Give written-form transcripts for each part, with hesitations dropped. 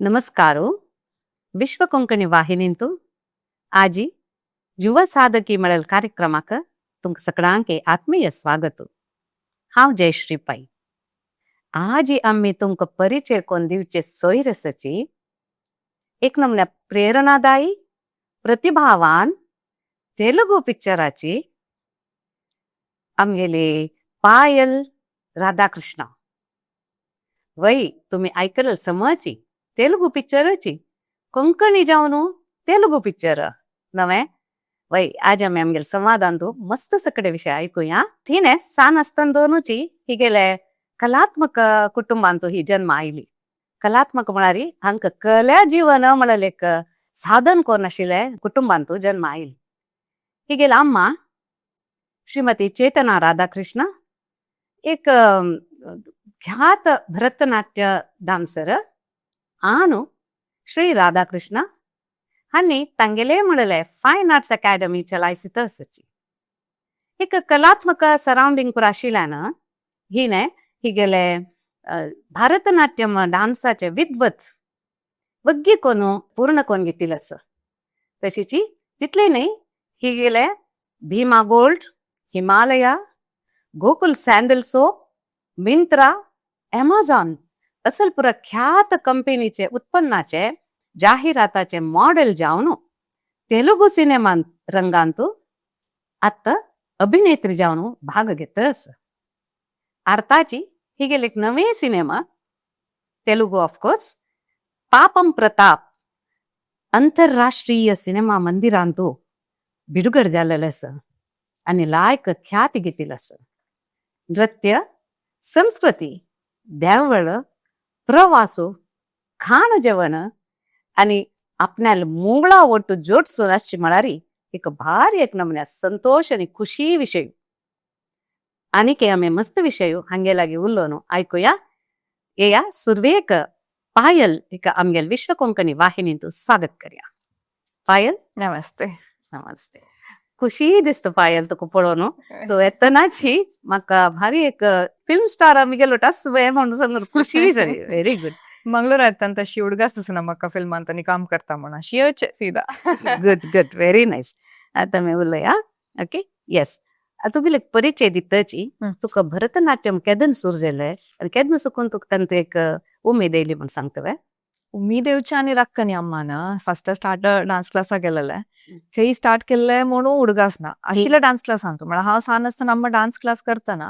नमस्कारो विश्व कोंकणी वाहिनींतू आजी युवा साधकी मळल कार्यक्रमाक तुमक सगळ्यांके आत्मीय स्वागत. हांव जयश्री पै. आजी आम्ही तुमक परिचय कोण दिवचे सोयरसची एक नमन्या प्रेरणादायी प्रतिभावान तेलुगू पिक्चराची आमगेले पायल राधाकृष्ण. वय तुम्ही ऐकल समची तेलुगू पिक्चरची कोंकणी जाऊन तेलुगू पिक्चर नवे. वय आज आम्ही आमगेल संवादांतू मस्त सकಡೆ विषय ऐकूया. थिने सान असताना हिगेले कलात्मक कुटुंबांतू ही जन्म आयली. कलात्मक म्हळारी हांक कला जीवन म्हळाल एक साधन कोण आशिल्ले कुटुंबांतू जन्म आयली. हिगेल अम्मा श्रीमती चेतना राधाकृष्ण एक ख्यात भरतनाट्य डान्सर आनु श्री राधाकृष्ण हांनी तांगेले म्हणले फायन आर्ट्स अकादमी चलायसी तसची. एक कलात्मक सराउंडिंग पुरा आशिल्ल्यान हिने हिगेले भरतनाट्यम डान्साचे विद्वत वग्गी कोण पूर्ण कोण घेतिलस. तशीची तितले न्ही हिगेले Bhima gold, Himalaya, Gokul sandal soap, Myntra, Amazon असल पुरा ख्यात कंपनीचे उत्पन्नाचे जाहिराताचे मॉडेल जावन तेलुगू सिनेमा रंगांतू आत्ता अभिनेत्री जावन भाग घेतस. आर्ताची हिगेल एक नवे सिनेमा तेलुगू ऑफकोर्स पापम प्रताप अंतरराष्ट्रीय सिनेमा मंदिरांतू बिಡುಗಡೆ जालेलस आणि लायक ख्याती घेतिलस. नृत्य, संस्कृती, देवळ, प्रवासो, खाण जेवण आणि आपल्याला मुंगळा ಒಟ್ಟು जोडसून असची म्हळारी एक भारी एक नमन्या संतोष आणि खुशी विषय. आणि के आम्ही मस्त विषय हंगेलागी उल्लोनु ऐकूया. येया सुर्वेक पायल एक आमगेल विश्व कोंकणी वाहिनींतू स्वागत करूया. पायल नमस्ते. नमस्ते. खुशी दिसत पायल तुका पळोवन. तो येतनाची म्हाका भारी एक फिल्म स्टार आमगेलो टस वे म्हणून सांगून खुशी जाली. Very good. ಮಂಗಳೂರು ಆಯ್ತಂತ ಶಿ ಹುಡುಗಾಸಸ್ ನಮ್ಮಕ್ಕ ಫಿಲ್ಮ್ ಅಂತ ನೀ ಕಾಮ್ ಕರ್ತಾ ಮಣ ಶಿಯೋಚೆ ಸೀದಾ. Good good very nice. आता मी उलया ओके येस. तुगेले परिचय दिताची तुका भरतनाट्यम केदन सुरू जालें आणि केदन सुकून तुका तंत एक उमेद येयली म्हणून सांगतवे. उम्मीद येवची आनी राखनी अम्मान फस्ट स्टार्ट डान्स क्लासा गेलेले थंय स्टार्ट केल्ले म्हणून हुडगासना आशिल्ले डान्स क्लास सांगतो म्हळ्यार हांव सान आसतना अम्मा डान्स क्लास करतना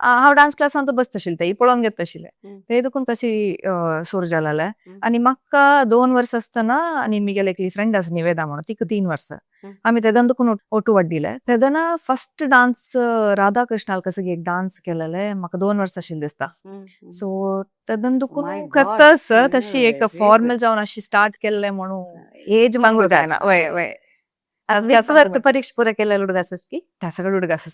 हांव डान्स क्लासान बसत आशिल्ले थंय पळोवन घेत आशिल्ले. थंय देखून तशी सूर जालेले. आनी म्हाका 2 वर्स आसतना आनी म्हगेले एक फ्रेंड आसा निवेदा म्हणून तिका 3 वर्स आमी तेदन देखून ओटू वाडदिले. तेदन फस्ट डान्स राधाकृष्णाल कसं एक डान्स केलेले म्हाका 2 वर्स आशिल्ले दिसता. सो तेदन देखून करतस तशी एक फॉर्मल जावन अशी स्टार्ट केल्ले म्हणून एज सांगू जायना. वय वय परीक्षा पुरा केलेला हुडगासस की त्या सगळं हुडगास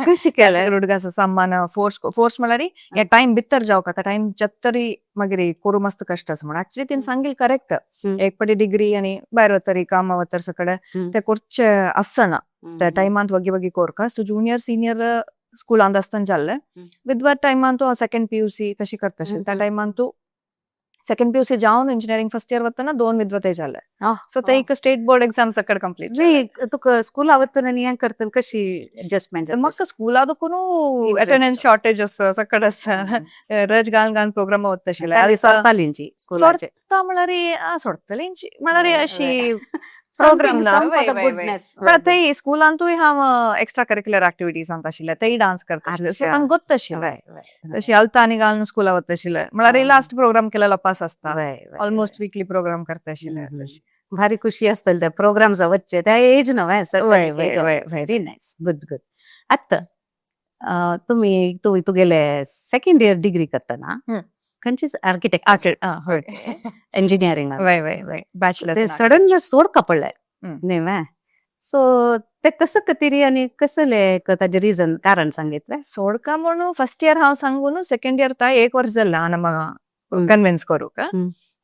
कशी केलं हुडगास अम्मान फोर्स म्हळ्यार या टाइम भितर जावक त्या टाइम जत्तरी मागीर करू मस्त कष्ट आसा म्हणून ऍक्च्युली तिने सांगिल करेक्ट. एक पटी डिग्री आणि भायर वतरी काम वतर सकಡೆ ते करचे आसना त्या टायमांत वगी वगी कोरका. सो ज्युनियर सिनियर स्कुलांत आसतना जाल्ले विद्वत टायमान तू सेकंड पीयूसी कशी करता त्या टायमान तू सेकंड पीयूसी जावन इंजिनियरिंग फर्स्ट इयर वतना 2 विद्वते जाले. सो ते एक स्टेट बोर्ड एक्झाम सकड कंप्लीट तुका स्कूल आवतना नी हें करतना कशी एडजस्टमेंट म्हाका स्कुला देखून अटेंडन्स शॉर्टेज आसा सकड आसा रज घालन प्रोग्राम वता आशिल्ले सोडतालींची स्कुलाचे सोडता म्हळ्यार सोडतलींची म्हळ्यार अशी प्रोग्राम ना थंय स्कुलांतूय हांव एक्स्ट्रा करिक्युलर एक्टिविटीज आशिल्ले थंय डान्स करता आशिल्ले. सो तांकां गोत्त आशिल्ले तशी अलता आनी घालून स्कुला वता आशिल्ले म्हळ्यार लास्ट प्रोग्राम केलेलो पास आसता ऑलमोस्ट वीकली प्रोग्राम करता आशिल्ले. भारी खुशी असतली त्या प्रोग्राम वच्चे त्या एज नव्हे. Very nice. Good good. आत्ता तुम्ही तुगेले सेकंड इयर डिग्री करतना खंयची आर्किटेक्ट इंजिनियरिंग बॅचलर सडन सोडका पडले न्ही. सो ते कसं कतिरी आणि कसले ताजे रिझन कारण सांगितले सोडका म्हणून फर्स्ट इयर हांव सांगून सेकंड इयर ता 1 वर्स जाल्ला म्हाका कन्विन्स करूक.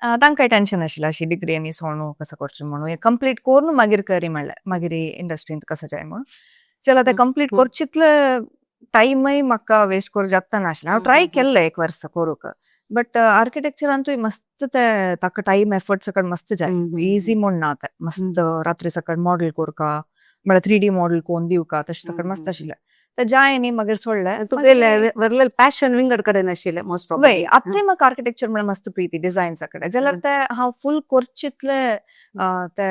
तांकां टेन्शन आशिल्लें अशी डिग्री आनी सोडून कसं करचें म्हणून कंप्लीट करून मागीर करी म्हणलें मागीर इंडस्ट्रींत कसं जाय म्हणून. चला ते कंप्लीट करचितले टाइमय म्हाका वेस्ट करूं जाता नाशिल्लें. हांव ट्राय केल्लें 1 वर्स करूक बट आर्किटेक्चर ಅಂತೂ मस्त ते ताका टाइम एफर्ट सकट मस्त जाय इजी म्हण ना ते मस्त रात्री सकट मॉडेल कोरका म्हळ्यार 3D मॉडेल कोन दिवका तशें सकट मस्त आशिल्लें ते जाय न्ही मागीर सोडलें तुगेले वरलें पॅशन विंगड कडेन आशिल्लें मोस्ट वय आतां म्हाका आर्किटेक्चर म्हळ्यार मस्त प्रीती डिझायन्सा कडेन जाल्यार ते हांव फूल करचितले ते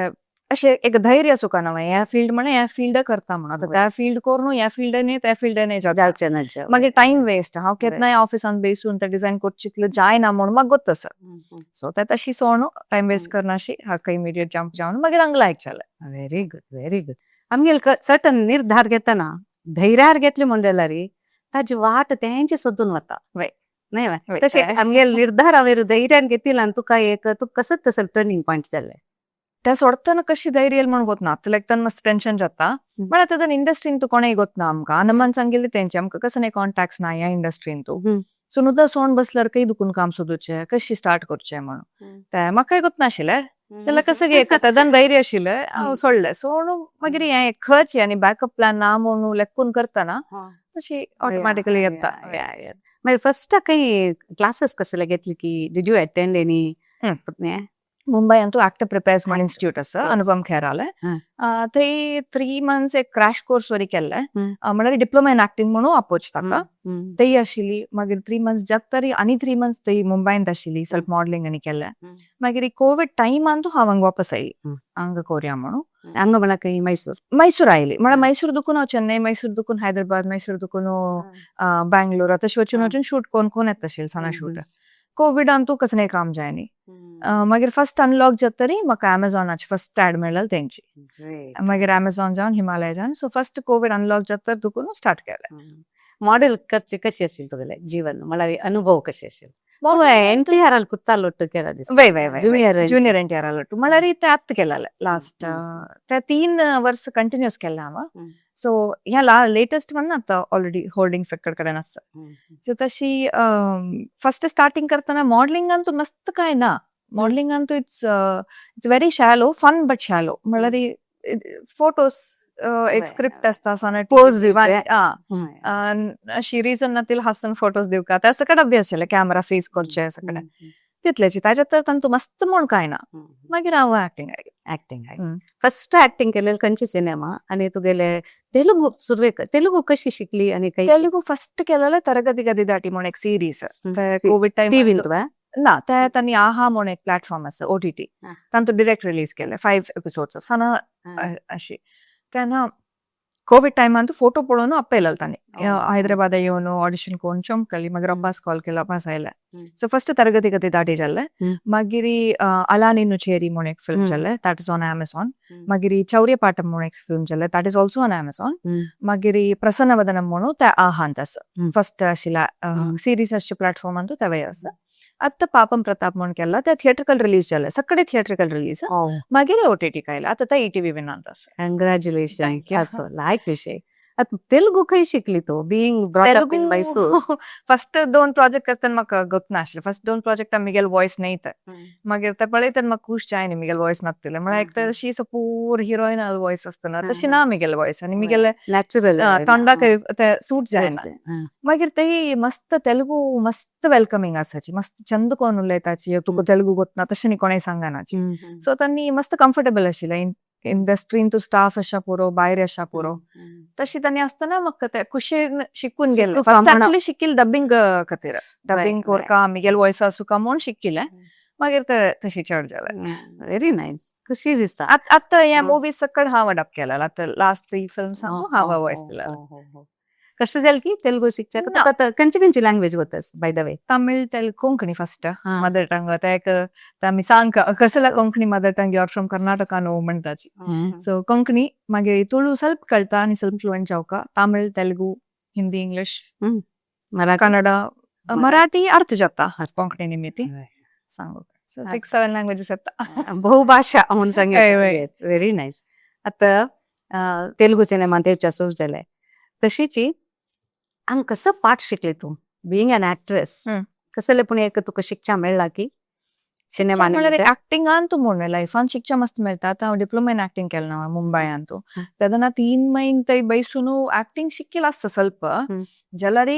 अशें एक धैर्य सुका ना ह्या फील्ड म्हणे ह्या फील्ड करता म्हणून आतां त्या फील्ड कोर न्हू ह्या फील्डान त्या फील्डान जावचें ना जावं. मागीर टाइम वेस्ट हांव केन्नाय ऑफिसान बेसून ते डिझायन करचितले जायना म्हणून म्हाका गोत आसा सो ते तशी सोण टाइम वेस्ट करनाशी हाका इमिडिएट जंप जावन मागीर हांगा लायक जालें व्हेरी गुड व्हेरी गुड आमगेल सर्टन निर्धार घेतना धैर्यार घेतले म्हणल्यार ताजी वाट तेंची सोदून वता वय. न्हय वय. वय तशें आमगेल निर्धार हांवें धैर्यान घेतिला आनी तुका कसोच तसो टर्निंग पॉयंट जालें ते सोडतना कशी धैर्य येयली म्हण गोतना आतां लायक तान मस्त टेन्शन जाता म्हळ्यार तातून इंडस्ट्रीन तूं कोणेय गोतना आमकां हनुमान सांगिल्लें तेंचे आमकां कसं नाही कॉन्टॅक्ट्स ना ह्या इंडस्ट्रीन तूं सो नुदा सोंड बसल्यार खंय दुखून काम सोदूचें कशी स्टार्ट करचें म्हणून ते म्हाकाय गोत नाशिल्लें जाल्यार कसं घेता तातून धैर्य आशिल्लें हांव सोडलें सो मागीर हें खंयच आनी बॅकअप प्लॅन ना म्हणून लेखून करतना तशी ऑटोमॅटिकली येता मागीर फर्स्ट खंय क्लासेस कसले घेतली की did you attend any Mumbai तू ऍक्टर प्रिपेअर्स म्हणून इन्स्टिट्यूट आसा अनुपम खेराले थंय 3 months एक क्रॅश कोर्स वरी केल्ले म्हळ्यार डिप्लोमा इन ऍक्टिंग म्हणून अपोच ताका थंय आशिल्ली मागीर 3 months जात तरी आनी 3 months थंय मुंबईंत आशिल्ली सेल्फ मॉडलिंग आनी केल्लें मागीर कोविड टायमान तू हांव हांगा वापस आयली हांगा कोरया म्हणून हांगा म्हळ्यार खंय मैसूर आयली म्हळ्यार मैसूर दुखून हांव चेन्नई मैसूर दुखून हैदराबाद मैसूर दुखून बँगलोर तशें वचून वचून शूट कोण येता आशिल्लें सना शूट कोविडान तू कसं नाही काम जायनी मागीर फर्स्ट अनलॉक जातरी म्हाका अमेझॉनाची फर्स्ट ऍड मेळ्ळी तेंची मागीर अमेझॉन जावन हिमालय जावन सो फर्स्ट कोविड अनलॉक जातर दुखून स्टार्ट केलें मॉडेल करचे कशी आशिल्ली तुगेलें जीवन म्हळ्यार अनुभव कशे आशिल्ले NTR कुत्तालो केला वय वय वय ज्युनियर NTR लट्टू म्हळ्यार ते आत्ता केलें लास्ट ते 3 वर्स कंटिन्युअस केलें हांव सो ह्या लेटेस्ट म्हणून आतां ऑलरेडी होल्डिंग सक्कड कडेन आसा सो तशी फर्स्ट स्टार्टिंग करतना मॉडलिंगान तू मस्त काय ना मॉडलिंगान तू it's very shallow fun but shallow म्हळ्यार फोटोज एक स्क्रिप्ट आसता सोने पोज अशी रिजन नातील हासन फोटोज दिवका त्या सकट अभ्यास आशिल्ले कॅमेरा फेस करचे सगळे तितलेची ताज्या तर तू मस्त म्हण काय ना मागीर हांव ऍक्टिंग फर्स्ट ऍक्टिंग केलें खंयचे सिनेमा आनी तुगेले तेलुगू सुरवेक तेलुगू कशी शिकली आनी तेलुगू फर्स्ट केलेले तरगती गदी दाटी म्हण एक सिरीज कोविड टाइम टीव्हीन ना ते तांणी आहा म्हण एक प्लॅटफॉर्म आसा OTT तांतूं डिरेक्ट रिलीज केले 5 episodes आसा अशी तेन्ना कोविड टायमान तू फोटो पळोवन आपयलेलो तांणी हैदराबाद येवन ऑडिशन कोन चमकली मागीर अब्बास कॉल केला अब्बास आयले सो फर्स्ट तरगती गती दाटी जाल्ले मागीर अला निन्नु चेरी म्हण एक फिल्म जाल्ले दॅट इज ऑन अमेझॉन मागीर चौर्यपाटम म्हण एक फिल्म जाल्ले that is also on Amazon मागीर प्रसन्नवदनम म्हणून ते आहांत आसा फर्स्ट आशिल्ला सिरीज आसचे प्लॅटफॉर्मान तू तेवय आसा आत्ता पापम प्रताप म्हण केला ते थिएट्रिकल रिलीज जाले सगळे थिएट्रिकल रिलीज मागीर OTT कायला आता ते ETV विनांत आसा कंग्रॅच्युलेशन लायक विषय तेलुगू खंय शिकली तू being brought up in Mysore first 2 project करतना म्हाका गोत नाशिल्लें फर्स्ट 2 प्रोजेक्टा मिगेल वॉयस न्हयत मागीर ते पळयतना म्हाका खूश जायनी मिगेल वॉयस नासतलें म्हळ्यार एक तर अशी सपूर हिरोईनल वॉयस आसतना तशी ना मिगेल वॉयस आनी मिगेले नॅचरल तोंडाक ते सूट जायना मागीर ते मस्त तेलुगू मस्त वेलकमिंग आसाची मस्त चंद कोण उलयताची तुका तेलुगू गोतना तशें न्ही कोणेय सांगनाची सो तांणी मस्त कम्फर्टेबल आशिल्लें इंडस्ट्रीन तू स्टाफ आसा पुरो भायर आसा पुरो तशी तांणी आसतना म्हाका ते खुशेन शिकून गेले फर्स्ट एक्चुअली शिकिल्लें डबिंग खातीर डबिंग कोरका मिगेल वॉयस आसुका म्हूण शिकिल्लें मागीर ते तशी चड जालें व्हेरी नायस खुशी दिसता आतां ह्या मुवीज सकट हांव अडॅप्ट केला आतां लास्ट 3 फिल्म्स हांव वॉयस दिला कशें जालें की तेलुगू शिकच्या खंयची लँग्वेज वतास by the way Tamil Telugu Konkani first mother tongue ते आमी सांग कसला Konkani mother tongue you're from Karnataka न्हू म्हणटाची सो कोंकणी मागीर तुळू ಸ್ವಲ್ಪ कळटा आनी ಸ್ವಲ್ಪ फ्लुएंट जावका तमिळ तेलुगू हिंदी इंग्लिश कन्नडा मराठी अर्थ जाता कोंकणी निमित्ती सांगू 6-7 लँग्वेजेस येता बहुभाषा म्हणून सांगितलें व्हेरी नायस आतां तेलुगू सिनेमा तेवच्या सुरू जाले तशीची हांगा कसं पाठ शिकली तू बिईंग एन ऍक्ट्रेस कसले पूण एक तुका शिकच्या मेळ्ळा की सिनेमा ऍक्टिंगान तू म्हण लायफान शिकच्या मस्त मेळटा आतां हांव डिप्लोमा इन ऍक्टिंग केलें ना मुंबयान तू तेदना 3 महिने थंय बैसून ऍक्टिंग शिकिल्लें आसता ಸ್ವಲ್ಪ जाल्यार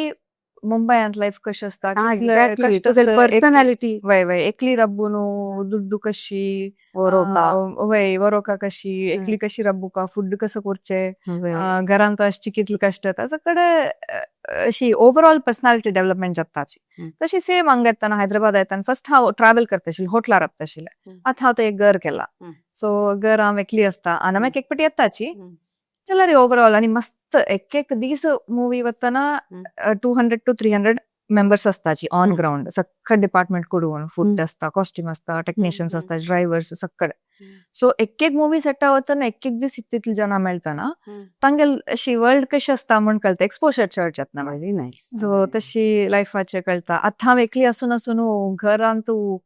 मुंबयांत लाईफ कशी असता एक्झॅक्टली तुझे पर्सनॅलिटी वय वय एकली रब्बूनु दुड्डू कशी वय वरोका कशी एकली कशी रब्बुका फुड कसं करचे घरांत अशी कितली कष्ट असं कडे अशी ओव्हरऑल पर्सनॅलिटी डेव्हलपमेंट जाताची तशी सेम हांगा येताना हैदराबाद येताना फर्स्ट हांव ट्रॅव्हल करता आशिल्लें होटलार राबता आशिल्लें आतां हांव थंय एक घर केला सो घर हांव एकली असता आनी म्हाका एक पाटी येताची जाल्यार ओव्हरऑल आनी मस्त एक दीस मुवी वतना 200 to 300 मेंबर्स असताची ऑन ग्राउंड सक्कड डिपार्टमेंट करून फूड असता कॉस्ट्यूम असता टेक्निशियन्स असता ड्रायव्हर्स सक्कड सो एक मुवी सेटा वतना एक दीस तितली जना मेळतना तांगेल अशी वर्ल्ड कशी असता म्हण कळता एक्सपोजर चर्च येतना व्हेरी नायस सो तशी लायफाचे कळता आतां हांव एकली आसून घरांत तूं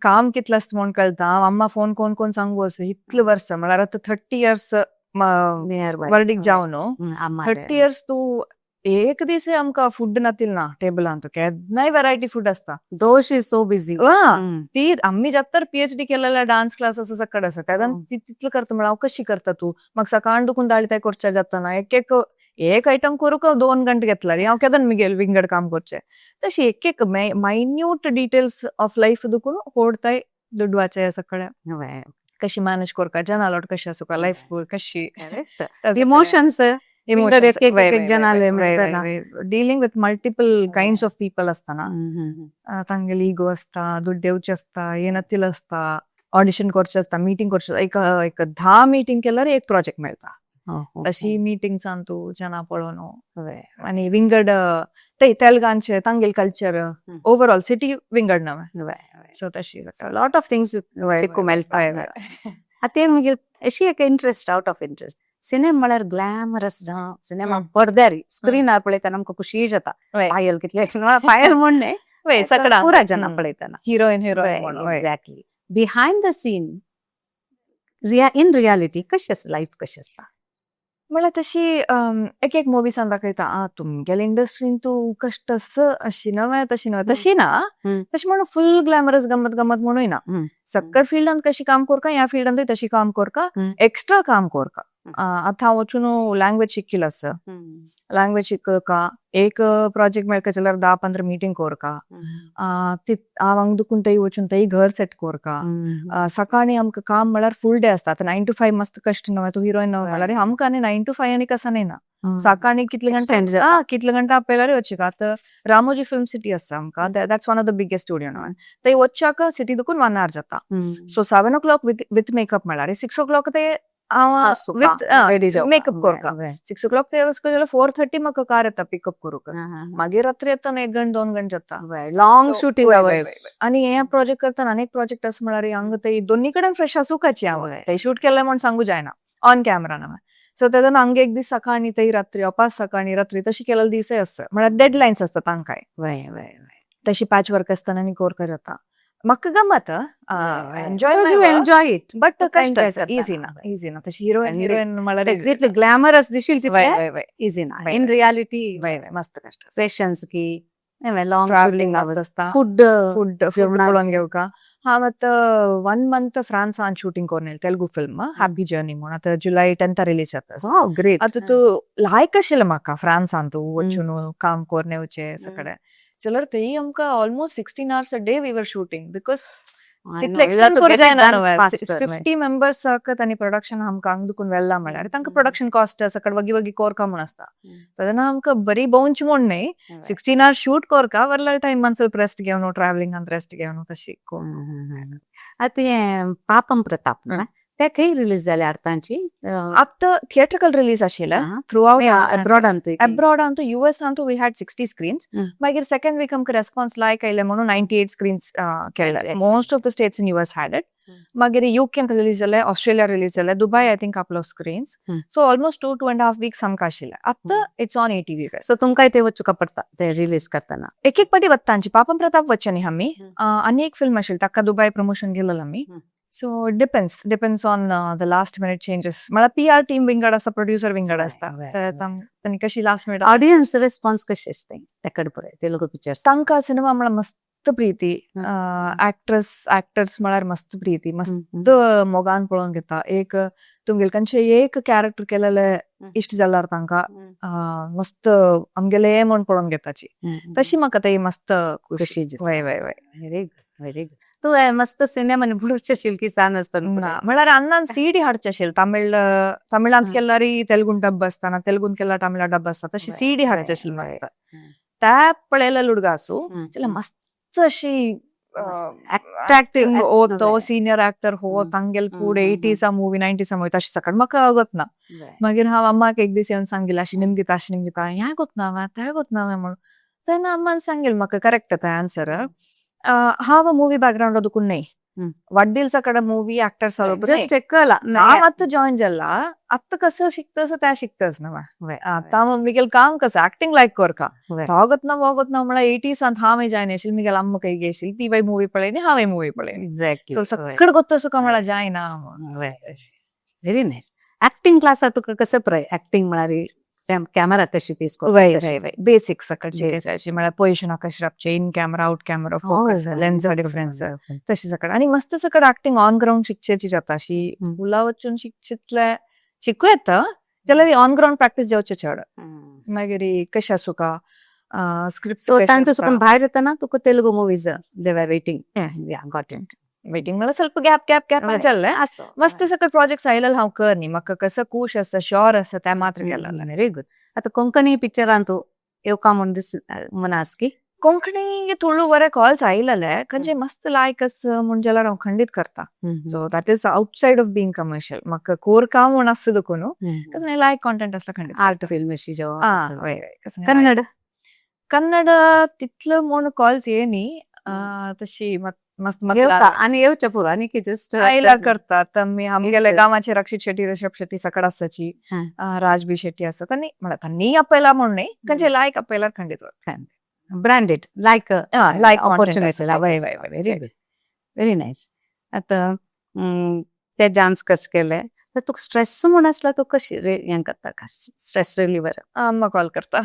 काम कितलें आसता म्हण कळता हांव अम्मा फोन कोण सांगू असं इतलें वर्स म्हळ्यार आतां 30 years वर्डीक जावन न्हू 30 years तूं एक दीस आमकां फूड नातील ना टेबलान केन्नाय व्हरायटी फूड असता दोश इज सो बिझी ती आम्ही जात्तर PhD केलेल्या डान्स क्लास असं सकाळ आसा त्यादान तितलं करता म्हळ्यार हांव कशी करता तूं म्हाका सकाळ दुखून दाळी ते करचें जातना एक आयटम करूंक 2 घंटे घेतला रे हांव केदां मिगेल विंगड काम करचें तशी एक मायन्यूट डिटेल्स ऑफ लायफ दुखून होडताय दुडवाचे सगळ्या कशी मॅनेज करता जन अलॉट कशी आसूं का लायफ कशी emotions dealing with multiple kinds of people असताना तांगेली इगो असता दुड्डेवचे असता येनतील असता ऑडिशन करचे असता मीटिंग करचे एक 10 मीटिंग केल्यार एक प्रोजेक्ट मेळटा तशी मीटिंग्सान तूं जना पळोवन आनी विंगड ते तेलगांचे तांगेल कल्चर ओव्हरऑल सिटी विंगड नवे सो तशी लॉट ऑफ थिंग्स शिकूं मेळटा आतां मागीर अशी एक interest out of interest cinema म्हळ्यार ग्लॅमरस सिनेमा पडद्यार स्क्रीनार पळयतना आमकां खुशी जाता पायल कितले पायल म्हण न्हय पुरा जना पळयतना heroine exactly behind the seen in reality कशी आसता लायफ कशी आसता म्हळ्यार तशी एक मुवीसान दाखयता तुमगेल्या इंडस्ट्रीन तूं कष्ट अशी नव्हे तशी ना तशी म्हणून फुल ग्लॅमरस गमत म्हणूय ना सक्कड फिल्डान कशी काम करका ह्या फिल्डान तशी काम करका एक्स्ट्रा काम करका आतां हांव वचून लँग्वेज शिकिल्लो आसा लँग्वेज शिकका एक प्रोजेक्ट मेळका जाल्यार 10-15 मीटिंग करका हांव हांगा दुखून थंय वचून थंय घर सेट करका सकाळी आमकां काम म्हळ्यार फूल डे आसता 9 to 5 मस्त कष्ट न्हय तूं हिरोईन न्हय म्हळ्यार आमकां 9 to 5 आनी कसं नाही ना सकाळी कितले घंटा आपल्याला वच्चे का आतां रामोजी फिल्म सिटी आसा आमकां that's one of the biggest studio न्हय थंय वच्चाक सिटी दुखून 1 hour जाता सो 7 o'clock विथ मेकअप म्हळ्यार 6 o'clock ते मेकअप करका 6 o'clock ते 4:30 म्हाका कार येता पिकअप करूक मागीर रात्री येताना 1 घंटा 2 घंटा जाता लॉंग शूटिंग आनी हे प्रोजेक्ट करताना आनी एक प्रोजेक्ट आसा म्हळ्यार हांगा थंय दोन्ही कडेन फ्रेश आसूकाची हांव थंय शूट केलें म्हण सांगू जायना ऑन कॅमेरा ना सो तेदन हांगा एक दीस सकाळी थंय रात्री अपास सकाळी रात्री तशी केलेले दिसय आसता म्हळ्यार डेडलायन्स आसता तांकांय तशी पॅच वर्क आसतना आनी करका जाता म्हाका गमत एन्जॉय इट बट कष्ट इझी ना तशी हिरोईन म्हळ्यार ग्लॅमरस दिशील इझी ना इन रियालिटी मस्त कष्ट सेशन्स की लॉंग ट्रॅव्हलिंग आसता फूड पळोवन घेवका हांव आतां 1 month फ्रांसान शूटिंग करून तेलुगू फिल्म हॅपी जर्नी म्हणून आतां जुलै 10th रिलीज जाता ग्रेट आतां तूं लायक आशिल्लें म्हाका फ्रांसान तूं वचून काम करून येवचें सगळें जाल्यार थंय आमकां almost 16 hours a day we were shooting because तितलें एक्सटेंड करूं जायना 50 members आनी प्रोडक्शन आमकां हांगा दुखून व्हेल्ला म्हळ्यार तांकां प्रोडक्शन कॉस्ट सकट वगी कोरका म्हण आसता तेन्ना आमकां बरी भोंवची म्हूण न्हय 16 hours शूट कोरका वरला टायम मातसो रेस्ट घेवन ट्रॅव्हलिंगान रेस्ट घेवन तशी आतां हें पापम प्रताप ते खंय रिलीज जाले आतांची आतां थिएट्रिकल रिलीज आशिल्लें थ्रू आवट एब्रॉडान तूं US वी हॅड 60 screens मागीर सेकंड वीक आमकां रेस्पॉन्स लायक आयले म्हणून 98 screens केले most of the states in US had it मागीर UK रिलीज जाले ऑस्ट्रेलिया रिलीज जाले Dubai I think couple of screens so almost 2.5 weeks आमकां आशिल्ले आतां इट्स ऑन ATV सो तुमकां ते वचूंक पडटा ते रिलीज करतना एक पाटी वत्तांची पापम प्रताप वच्चे न्ही आमी आनी एक फिल्म आशिल्ली ताका दुबय प्रमोशन केलेलो आमी so depends on the last minute changes म्हळ्यार PR टीम विंगड आसता प्रोड्युसर विंगड आसता तांणी कशी लास्ट मिनिट ऑडियन्स रिस्पॉन्स कशी आसता तेकडे पळय तेलुगू पिक्चर्स तांकां सिनेमा म्हळ्यार मस्त प्रीती ऍक्टर्स म्हळ्यार मस्त प्रीती मस्त मोगान पळोवन घेता एक तुमगेल खंयचे एक कॅरेक्टर केलेले इश्ट जाल्यार तांकां मस्त आमगेले म्हण पळोवन घेताची तशी म्हाका ती मस्त खुशी वय वय वय व्हेरी गुड व्हेरी गुड तू मस्त सिनेमानी बुडूचे शिल्की सान ना म्हळ्यार अन्नान सीडी हाडचे आशिल्ले तमिळांत केल्यार तेलुगून डब्ब आसता तेलुगून केल्यार तमिळा डब्ब आसता तशी सीडी हाडचे आशिल्ली मस्त त्या पळयले लुडगासू मस्त अशी अट्रॅक्टिव्ह ओ तो सिनियर ऍक्टर हो तांगेल food 80s movie 90s movie तशी सकट म्हाका गोतना मागीर हांव अम्माक एक दीस येवन सांगिल्लें अशी निमगिता हें गोतनावे तें गोतनावे म्हणून तेन्ना अम्मान सांगेल म्हाका करेक्ट ते आन्सर हांव मूवी बॅकग्राउंड दुखून न्ही वड्डील सकड मूवी ऍक्टर्स जस्ट कला हांव आतां जॉईन जाला आतां कसं शिकतस त्या शिकतस न्हू आतां मिगेल काम कसं ऍक्टिंग लायक करका तो गोतना वो गोतना म्हळ्यार 80s हांव जॉईन आशिल्ली मिगेल अम्मा कೈ गेशिल्ली ती वय मूवी पळयली हांवें मूवी पळयली एक्झॅक्टली सो सकड गोत्तस तुका म्हळ्यार जायना व्हेरी नायस ऍक्टिंग क्लासात तुका कसं पळय ऍक्टिंग म्हळ्यार कॅमेरा कशी फेस वय वय वय बेसिक्स सकट शिकयताची म्हळ्यार पोजिशनां कशी रावचे in camera out camera focus lens difference तशी सकट आनी मस्त सकट ऍक्टिंग ऑन ग्राउंड शिकचेची जाता अशी स्कुला वचून शिकचितले शिकू येता जाल्यार ऑन ग्राउंड प्रॅक्टीस जावचे चड मागीर कशें आसूं का स्क्रिप्ट सो तांचे सकून भायर येतना तुका Telugu movies they were waiting got it waiting म्हळ्यार ಸ್ವಲ್ಪ गॅप चल्ले मस्त सकट प्रोजेक्ट्स आयले हांव कर न्ही म्हाका कसं खूश आसा श्योर आसा त्या मात्र गेलें व्हेरी गुड आता कोंकणी पिक्चरान तू येवका म्हण मनास की कोंकणी थोडं बरे कॉल्स आयलेले खंयचे मस्त लायक आस म्हण जाल्यार हांव खंडीत करता so that is outside of being commercial म्हाका कोर काम म्हण आसता देखून कसं लायक कॉन्टेंट असला खंडीत आर्ट फिल्म अशी कन्नड तितलं म्हण कॉल्स येनी तशी मस्त आणि येवच्या पुरो आणि की जस्ट आयल्यार करतात आमगेले गांवाचे रक्षित शेट्टी ऋषभ शेट्टी सकड आसाची राज बी शेट्टी आसा तांणी आपयला म्हण न्ही खंयचे लायक आपयल्यार खंडीत ब्रँडेड लायक ऑपॉर्च्युनिटी व्हेरी नायस आता ते डान्स कशें केले तर तुका स्ट्रेस म्हण आसला तू कशी हें करता का स्ट्रेस रिलीवर अम्मा कॉल करता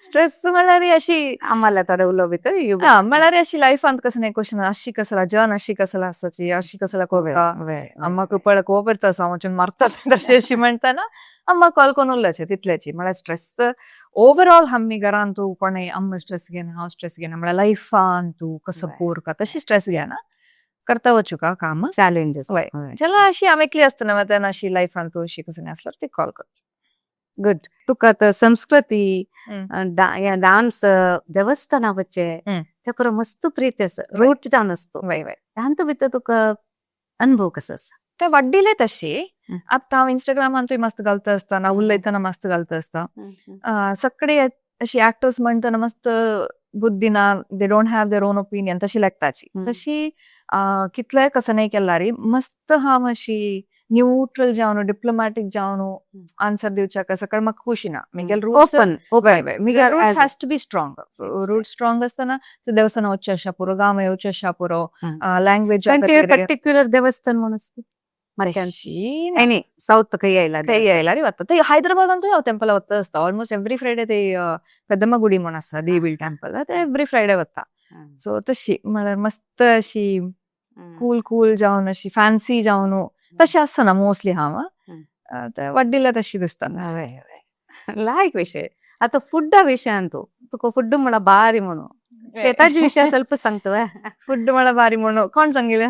स्ट्रेस म्हळ्यार अशी आम्हाला थोडं उलो भितर म्हळ्यार अशी लायफांत कसं नाही क्वेश्चन अशी कसला जन अशी कसला आसाची अशी कसला करता अम्माक पळय कोबरता हांव वचून मारतात तशी अशी म्हणटाना अम्मा कॉल करून उरल्याचे तितल्याची म्हळ्यार स्ट्रेस ओवरऑल आमी घरान तू कोणें अम्मा स्ट्रेस घेना हांव स्ट्रेस घेना म्हळ्यार लायफान तू कसो कोरता तशी स्ट्रेस घेना करता वचू का काम चॅलेंजेस चला अशी आमेकली आसतना तेन्ना अशी लायफान तू अशी कसं आसल्यार ती कॉल करता गुड तुका आतां संस्कृती डान्स देवस्थानावचे ते करून मस्त प्रीती आसा रूट जावन आसतो तांतू भितर तुका अनुभव कसो आसा ते वड्डिले तशी आतां हांव इंस्टाग्रामान तुवें मस्त घालता आसता ना उलयतना मस्त घालता आसता सगळे अशी ऍक्टर्स म्हणटना मस्त बुद्धी ना they don't have their own opinion तशी लागताची तशी कितलेय कसं नाही केल्यार मस्त हांव अशी न्यूट्रल जावन डिप्लोमॅटिक जावन आन्सर दिवच्या सकळ म्हाका खुशी ना Miguel roots has to be strong root strong आसतना देवस्थान वच्चे आसा पुरो गांव येवचे आसा पुरो लँग्वेज पर्टिक्युलर देवस्थान म्हणून సౌత్ కయ్యాలి వస్తుంది హైదరాబాద్ అంతా టెంపుల్ వస్తా ఆల్మోస్ట్ ఎవ్రీ ఫ్రైడే పెద్దమ్మ గుడి म्हण आसा देवील टेंपल एव्हरी फ्रायडे वता सो तशी म्हळ्यार मस्त अशी कूल जावन अशी फॅन्सी जावन तशी आसना मोस्टली हांव वड्डिल्ल्या तशी दिसता लायक विषय आता फुड्डा विशयान तुका फुड्ड म्हळ्यार बारी म्हणून श्वेताजी विषय ಸ್ವಲ್ಪ सांगतो फुड म्हळ्यार बारी म्हणून कोण सांगिल्ले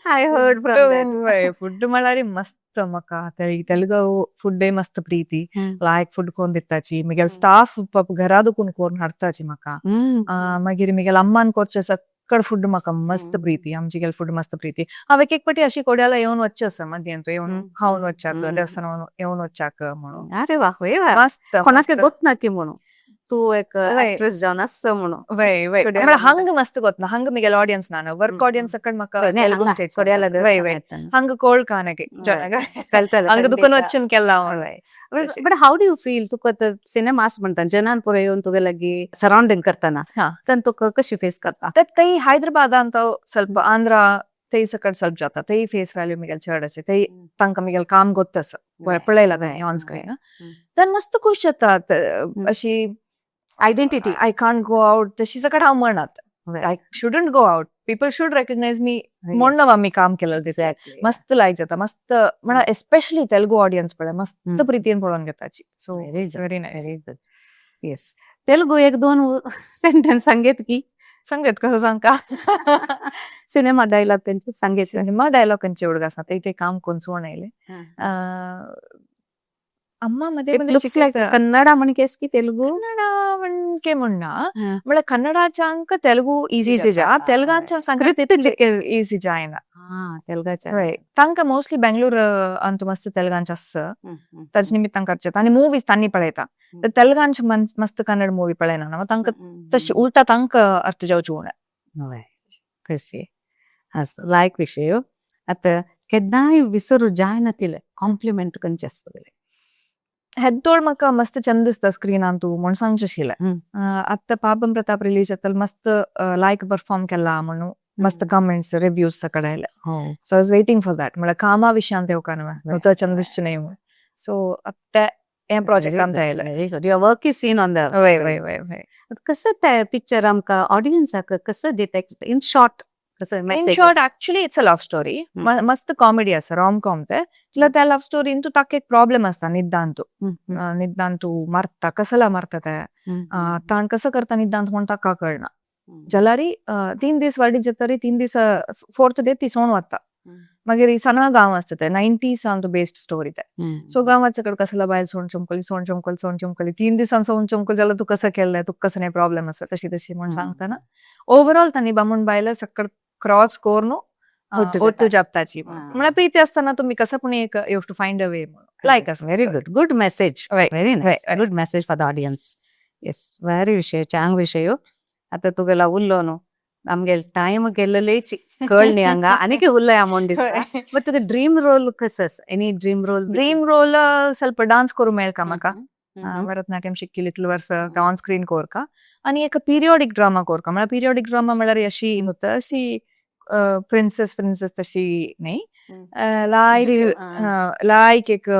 I heard from that. Food म्हळ्यार मस्त म्हाका तेलुगू फुड मस्त प्रीती लायक फुड कोण दिताची मिगेल स्टाफ घरा दुखून कोण हाडताची म्हाका मागीर मिगेल अम्मान करचे सकड फुड म्हाका मस्त प्रीती आमची गेल फुड मस्त प्रीती हांव एक पाटी अशी कोड्याला येवन वच्चे आसा मध्यान तू येवन खावन वच्चाक देवस्थानान येवन वच्चाक म्हणून अरे वा मस्त कोणाक गोतना की म्हणून तू एक एक्ट्रेस जावन आस म्हणून हंग मस्त गोतना हंग मिगेल ऑडियन्स ना वर्क ऑडियन्स सकड म्हाका हंग कोल्ड कानके हंग दुकान वचून केला but how do you feel Tuka cinema आस म्हणटा जनान पुरो येवन तुगे लागीं सराउंडिंग करतना तेन्ना तुका कशी फेस करता ते हैदराबादान तो ಸ್ವಲ್ಪ आंध्र ते सकड ಸ್ವಲ್ಪ जाता ते फेस व्हॅल्यू मिगेल चड आसा ते तांकां मिगेल काम गोत्त आसा पळयला ऑन स्क्रीन तेन्ना मस्त खूश जाता अशी identity I can't go out तशी सगळं हांव म्हणत I shouldn't go out people should recognise मी म्हणून आम्ही काम केलं तिथे एक्झॅक्टली मस्त लायक जाता मस्त म्हणा एस्पेशली तेलुगू ऑडियन्स पळय मस्त प्रितीन पळोवन घेताची so very nice very good yes Telugu एक दोन सेंटेन्स सांगेत की सांगत कसं सांगका सिनेमा डायलॉग त्यांचे सांगेत ಸಿನಿಮಾ ಡೈಲಾಗ್ ಕಂಚೆ ಹುಡುಗ ಸತ ಐತೆ ಕಾಮ್ ಕೊನ್ಸೋಣೈಲೆ ಅಮ್ಮ ಮದೆ It looks like ಕನ್ನಡ म्हणकेस की तेलुगू ಕನ್ನಡ म्हणके म्हणना मला कन्नडाच्या अंक तेलुगू इझी जा तेलुगाच्या Script इझी जायना तेलुगाच्या तांकां मोस्टली बेंगळूर अंतू मस्त तेलुगांचे आसता ताच्या निमित्तान करचे आनी मुवीज तांणी पळयता तेलुगांचे मस्त कन्नड मूवी पळयना तांकां तशी उलटा तांकां अर्थ जावची उणे कशी असं लायक विषय आता केन्नाय विसरू जायना तिले कॉम्प्लिमेंट खंयचे आसतले ಹೆದ್ದೋಳ್ ಮಕ್ಕ ಮಸ್ತ್ ಚಂದ ದಿಸ್ತ ಸ್ಕ್ರೀನ್ ಅಂತೂ ಮೊಣಸಂಗ್ ಶಿಲೆ ಅತ್ತ ಪಾಪಂ ಪ್ರತಾಪ್ ರಿಲೀಸ್ ಅತ್ತಲ್ ಮಸ್ತ್ ಲೈಕ್ ಪರ್ಫಾರ್ಮ್ ಕೆಲ್ಲ ಮಣ್ಣು ಮಸ್ತ್ ಕಮೆಂಟ್ಸ್ ರಿವ್ಯೂಸ್ ಕಡೆ ಎಲ್ಲ so I was waiting for that ಮಳ ಕಾಮ ವಿಷಯ ಅಂತ ಹೋಗ್ಕಾನವ ನುತ ಚಂದಿಷ್ಟು ನೇಮ್ ಸೊ ಅತ್ತೆ ಏನ್ ಪ್ರಾಜೆಕ್ಟ್ ಅಂತ ಇಲ್ಲ very good your work is seen on the वय वय वय वय कसं त्या पिक्चर आमका ऑडियन्साक कसं दिता इन शॉर्ट कसं in message short actually it's a love story मस्त कॉमेडी आसा रॉम कॉम ते तिला त्या लव्ह स्टोरीन तू ताका एक प्रॉब्लेम असता निदान तू मरता कसला मरता ते ताण कसं करता निदान म्हणून ताका कळना जाल्यार 3 दीस वाडीत जेतरी 3 दीस फोर्थ डे ती सोण वता मागीर सणा गांव आसता ते 90s on the based story ते सो गांवाचे कड कसला बायल सोण चमकली 3 दिसान सोण चमकली जाल्यार तू कसं केलें तुका कसं नाही प्रॉब्लेम आसा तशी म्हणून सांगता ना ओव्हरऑल तांणी बामूण बायला सकड क्रॉस कोरनु ಒಟ್ಟು ಜಪ್ತಾಚಿ मला ಪ್ರೀತಿ असताना तुम्ही कसं पण एक you have to find a way like us very good message very nice right. Good message for the audience yes very विषय चांग विषय आता तुगेला उरलो न्हू आमगे टायम गेल्लेची कळणी हांगा आनीक उरलय अमाऊंट दिसता बट तुगे ड्रीम रोल कसं any dream role dream role ಸ್ವಲ್ಪ डान्स करू मेळका म्हाका भरतनाट्यम शिकली इतले वर्ष ऑन स्क्रीन कोरका आणि एक पिरियोडिक ड्रामा कोरका म्हळ्यार पिरियोडिक ड्रामा म्हळ्यार अशी नुत अशी प्रिन्सेस तशी नाही लायक एक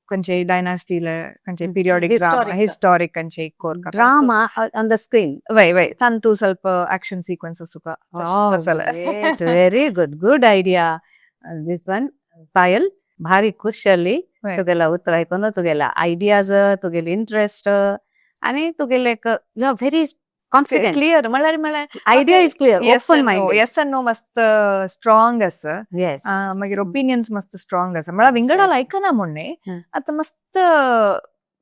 खंयचे डायनास्टीले खंयचे पिरियोडिक ड्रामा हिस्टॉरिक खंयचे कोरका ड्रामा ऑन द स्क्रीन वय वय तांतू ಸ್ವಲ್ಪ ಆಕ್ಷನ್ ಸೀಕ್ವೆನ್ಸಸ್ ಸುಕ very good idea this one Payal भारी खुश जाली तुगेला उतर आयकून तुगेला आयडियाज तुगेले इंटरेस्ट आणि तुगेले you are very confident clear म्हळ्यार idea is clear open mind yes and no मस्त स्ट्रॉंग आसा येस मागीर ओपिनियन्स मस्त स्ट्रॉंग आसा म्हळ्यार विंगडा लायकना म्हणणे आता मस्त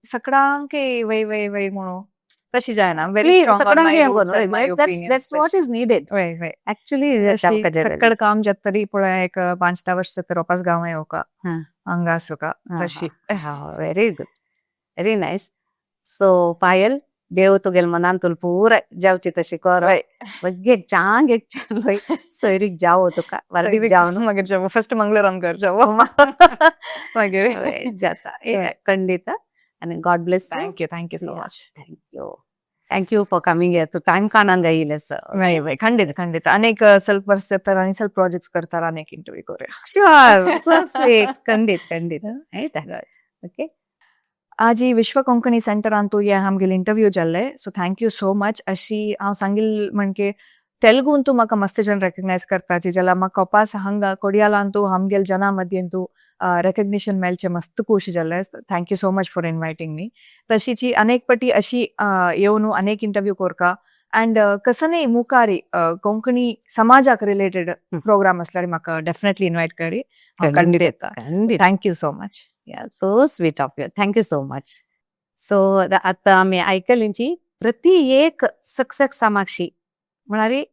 सगळ्यांक वय वय वय म्हणून तशी जायना very strong that's what is needed वय वय actually सगळं काम जत्तरी पळय एक 5-10 वर्ष तर वापस गांव येवका हंगा आसोका तशी very good very nice so Payal Dev तुगेल मनान तुला पूर जावची तशी कर बघ चांग एक चांग सैरीक जावो तुका वारडीक जाव न्हू मागीर जावो फर्स्ट मंगळाराम कर जावो मागीर जाता खंडित आणि God bless thank you so much thank you for coming here तू टाइम काढून गाईल वय वय ಖಂಡಿತ ಅನೇಕ ಸ್ವಲ್ಪ ವರ್ಷ ಇರ್ತಾರೆ आणि ಸ್ವಲ್ಪ ಪ್ರಾಜೆಕ್ಟ್ಸ್ करತಾರೆ अनेक इंटरव्यू कोरे शुअर स्वीट खंडित आयता ओके आज ही विश्व कोंकणी सेंटर अंतू ये आमगेल इंटरव्यू जाल्ले सो थँक्यू सो मच अशी हांव सांगिल म्हणजे तेलुगू अंतू म्हाका मस्त जन रेकग्नायज करताची जाल्यार म्हाका कोपास हांगा कोडयाला अंतू आमगेल जना मदीं अंतू रेकग्निशन मेळचे मस्त खोशी जाल्ले थँक्यू सो मच फॉर इन्वायटींग मी तशीच ही अनेक पटी अशी येवन अनेक इंटरव्यू कोरका अँड कसं नाही मुखारी कोंकणी समाजाक रिलेटेड प्रोग्राम असल्यार म्हाका डेफिनेटली इन्वायट करी खंडीत येता thank you so much so sweet of you thank you so much so आता आम्ही ऐकलींची प्रति एक सक्सेस सामाक्षी म्हणारी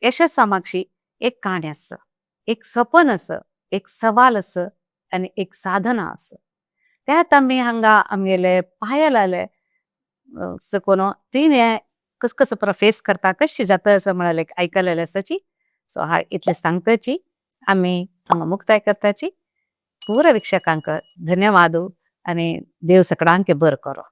यशस सामाक्षी एक काणी असं एक सपन असं एक सवाल असं आणि एक साधना असं त्यात आम्ही हांगा आमगेले पायल आले कोण तिने कसं फेस करता कशी जाता असं म्हणाले ऐकलेले असाची सो हा इतले सांगताची आम्ही हांगा मुक्ताय करताची पूर वीक्षकांक धन्यवाद आणि देव सगळ्यांक बर करो